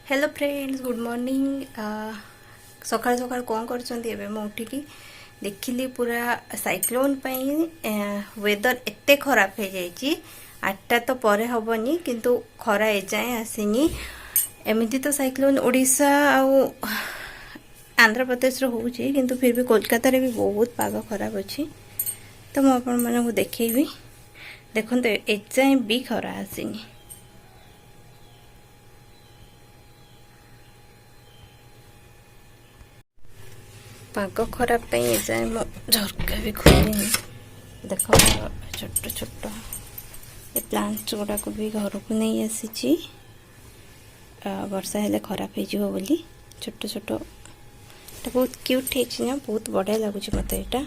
Hello friends, good morning. सकाल सकाल कौन कर उठिकी देखिली पूरा साइक्लोन वेदर एते खराब हो जाइए। 8टा तो परे हबनी किंतु खरा एजाए आसीनी। एमती तो साइक्लोन ओडिशा आंध्र प्रदेश होची किंतु फिर भी कोलकाता रे भी बहुत पाग खराब अच्छी। तो मुझे आपण मानक देखी देखो एजाए भी खरा आसीनी। पाग खराब जाए मो झरका भी खोलनी। देख छोट छोट ये प्लांट्स गुड़ाक भी घर को नहीं आसी वर्षा हेले खराब हो बोली। छोट छोट बहुत क्यूट है, बहुत बढ़िया लगुच मत। यहाँ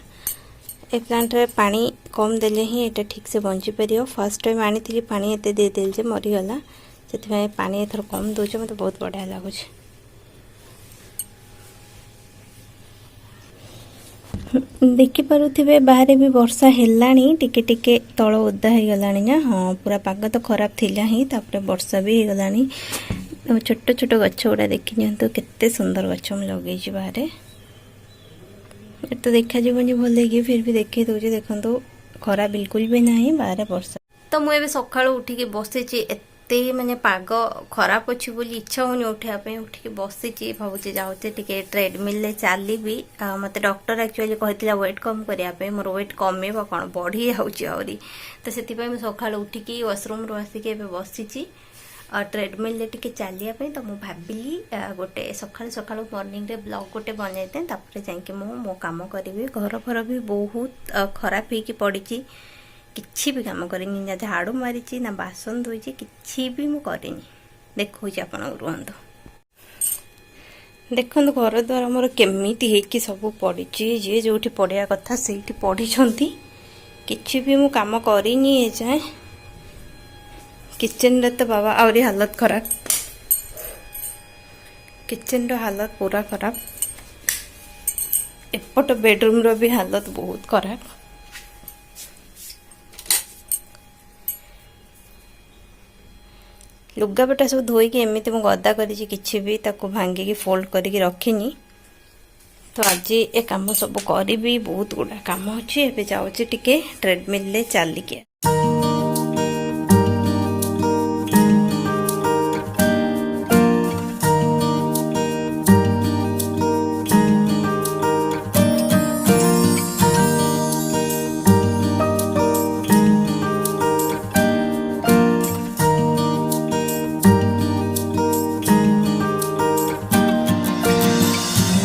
ए प्लांट रे पानी कम देले ही एटा ठीक से बंची पार। फर्स्ट टाइम आनी पानी एते दे देल जे मरीगला, से पानी एथर कम दौचे मत बहुत बढ़िया लगुच। देखी पारुथिबे बाहर भी वर्षा हेलानी, टिके टिके तଳ ओदा हो गलानी ना। हाँ, पूरा पाग तो खराब थिला ही, तापर वर्षा भी हो गलानी। छोट छोट गछ गुड़ा देखि नियंतु केते सुंदर गछ हम लगे बाहर। तो देखा जीवनी भल लगे फिर भी देखी दौचे। देखो खरा बिल्कुल भी नहीं, बाहर वर्षा। तो मुझे सका उठिकी बसी माने पाग खराब अच्छी बोली इच्छा होनी उठापी। उठिकी बसी भावुचे जाऊे टे ट्रेडमिल चली। मत डॉक्टर एक्चुअली कहता वेट कम करने, मोर वेट कमे कौन बढ़ी जाऊँगी। तो से सका उठिकी वाशरूम रू आसिक बसी ट्रेडमिल टे चलिए। तो मुझे भाविली गोटे सका सका मॉर्निंग रे ब्लॉग गोटे बनईदे, जाकि मो काम करी। घर फर भी बहुत खराब हो पड़ी, किछि भी काम करेनी ना। झाड़ू मारी ना बासन धोई, किछि भी मु करेनी। देखो आपण रुहतु, देखो घर द्वार मोर केमिति सब पड़ी। जे जो पढ़िया कथा से पढ़ी, किछि भी मु काम करेनी जाए। किचन रे तो बाबा आहरी हालत खराब, किचन रो हालत पूरा खराब। एपट बेडरूम रो भी हालत बहुत खराब। लुगापटा सब धोईकी एमती मुझे गदा करी, किछि भी ताको भांगिकी फोल्ड करके रखिनी। तो आज ए काम सब करी, बहुत गुड़ा काम अच्छी। एबे जाऊँ टिके ट्रेडमिल ले चलिके।